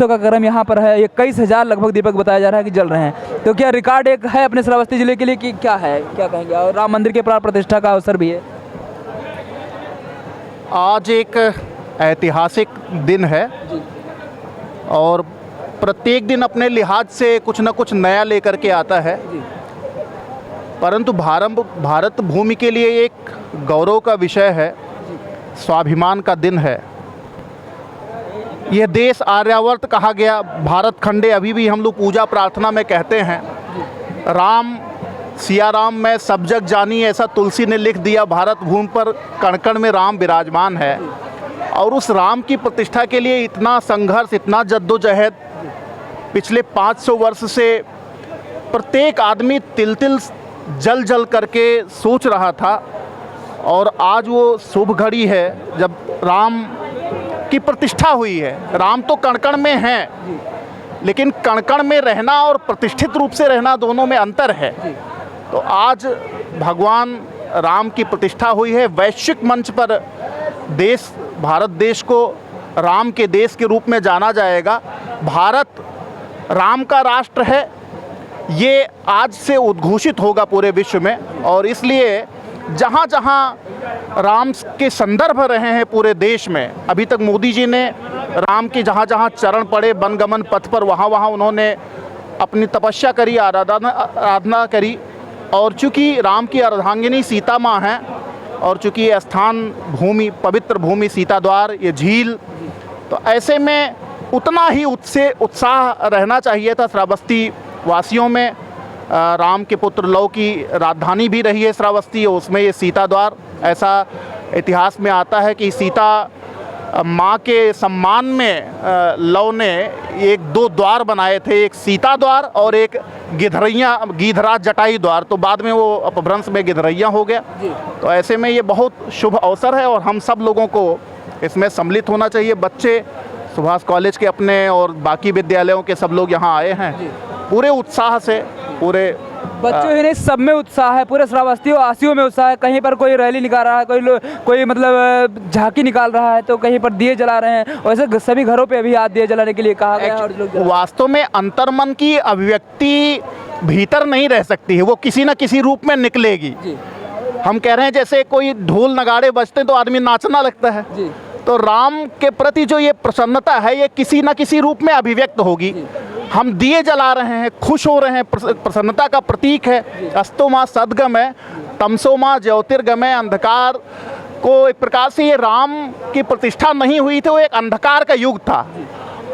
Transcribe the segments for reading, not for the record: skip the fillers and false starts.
का क्रम यहाँ पर है, 21,000 लगभग दीपक बताया जा रहा है कि जल रहे हैं। तो क्या रिकॉर्ड एक है अपने श्रावस्ती जिले के लिए कि क्या है, क्या कहेंगे? और राम मंदिर के प्राण प्रतिष्ठा का अवसर भी है। आज एक ऐतिहासिक दिन है और प्रत्येक दिन अपने लिहाज से कुछ न कुछ नया लेकर के आता है, परंतु भारत भूमि के लिए एक गौरव का विषय है, स्वाभिमान का दिन है। यह देश आर्यावर्त कहा गया, भारत खंडे अभी भी हम लोग पूजा प्रार्थना में कहते हैं। राम सिया राम मैं सब जग जानी, ऐसा तुलसी ने लिख दिया। भारत भूमि पर कण कण में राम विराजमान है और उस राम की प्रतिष्ठा के लिए इतना संघर्ष, इतना जद्दोजहद पिछले 500 वर्ष से प्रत्येक आदमी तिल तिल जल जल करके सोच रहा था। और आज वो शुभ घड़ी है जब राम की प्रतिष्ठा हुई है। राम तो कण कण में हैं, लेकिन कण कण में रहना और प्रतिष्ठित रूप से रहना दोनों में अंतर है। तो आज भगवान राम की प्रतिष्ठा हुई है। वैश्विक मंच पर देश, भारत देश को राम के देश के रूप में जाना जाएगा। भारत राम का राष्ट्र है, ये आज से उद्घोषित होगा पूरे विश्व में। और इसलिए जहाँ जहाँ राम के संदर्भ रहे हैं पूरे देश में, अभी तक मोदी जी ने राम के जहाँ जहाँ चरण पड़े वनगमन पथ पर, वहाँ वहाँ उन्होंने अपनी तपस्या करी, आराधना करी। और चूँकि राम की अर्धांगिनी सीता माँ हैं और चूँकि ये स्थान भूमि, पवित्र भूमि सीता द्वार, ये झील, तो ऐसे में उतना ही उत्साह रहना चाहिए था श्रावस्ती वासियों में। राम के पुत्र लव की राजधानी भी रही है श्रावस्ती, उसमें ये सीता द्वार, ऐसा इतिहास में आता है कि सीता माँ के सम्मान में लव ने एक दो द्वार बनाए थे, एक सीता द्वार और एक गीधराज जटाई द्वार। तो बाद में वो अपभ्रंश में गिधरैया हो गया। तो ऐसे में ये बहुत शुभ अवसर है और हम सब लोगों को इसमें सम्मिलित होना चाहिए। बच्चे सुभाष कॉलेज के अपने और बाकी विद्यालयों के सब लोग यहाँ आए हैं पूरे उत्साह से। पूरे बच्चों ही नहीं, सब में उत्साह है, पूरे श्रावस्ती वासियों में उत्साह है। कहीं पर कोई रैली निकाल रहा है, कोई मतलब झांकी निकाल रहा है, तो कहीं पर दिए जला रहे हैं। वैसे सभी घरों पे अभी आज दिए जलाने के लिए कहा गया है और लोग वास्तव में अंतर्मन की अभिव्यक्ति भीतर नहीं रह सकती है, वो किसी न किसी रूप में निकलेगी। हम कह रहे हैं जैसे कोई ढोल नगाड़े बजते तो आदमी नाचना लगता है, तो राम के प्रति जो ये प्रसन्नता है ये किसी न किसी रूप में अभिव्यक्त होगी। हम दिए जला रहे हैं, खुश हो रहे हैं, प्रसन्नता का प्रतीक है। अस्तो माँ सद्गमय, तमसो माँ ज्योतिर्गमय। अंधकार को एक प्रकार से, ये राम की प्रतिष्ठा नहीं हुई थी, वो एक अंधकार का युग था,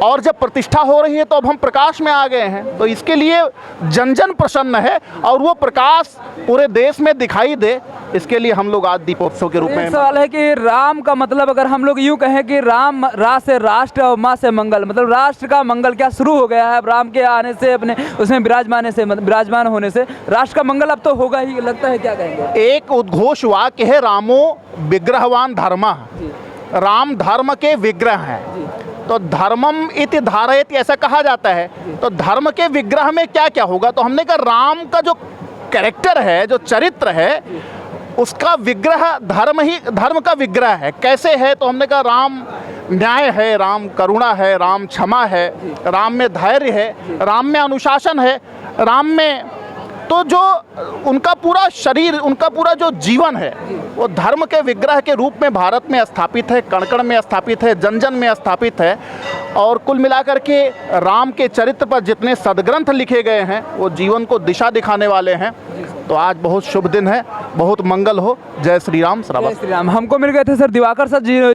और जब प्रतिष्ठा हो रही है तो अब हम प्रकाश में आ गए हैं। तो इसके लिए जन जन प्रसन्न है और वो प्रकाश पूरे देश में दिखाई दे, इसके लिए हम लोग आज दीपोत्सव के रूप में। सवाल है कि राम का मतलब, अगर हम लोग यूँ कहें कि राम, रा से राष्ट्र और माँ से मंगल, मतलब राष्ट्र का मंगल क्या शुरू हो गया है अब राम के आने से, अपने उसमें विराजमान होने से राष्ट्र का मंगल अब तो होगा ही, लगता है। क्या कहेंगे? एक उद्घोष वाक्य है, रामो विग्रहवान धर्मः। राम धर्म के विग्रह हैं, तो धर्मम इति धारयत ऐसा कहा जाता है। तो धर्म के विग्रह में क्या क्या होगा? तो हमने कहा राम का जो कैरेक्टर है, जो चरित्र है, उसका विग्रह धर्म का विग्रह है। कैसे है? तो हमने कहा राम न्याय है, राम करुणा है, राम क्षमा है, राम में धैर्य है, राम में अनुशासन है, राम में तो जो उनका पूरा शरीर, उनका पूरा जो जीवन है वो धर्म के विग्रह के रूप में भारत में स्थापित है, कण कण में स्थापित है, जन जन में स्थापित है। और कुल मिलाकर के राम के चरित्र पर जितने सदग्रंथ लिखे गए हैं वो जीवन को दिशा दिखाने वाले हैं। तो आज बहुत शुभ दिन है, बहुत मंगल हो। जय श्री राम। जय श्री राम। हमको मिल गए थे सर दिवाकर सर जी।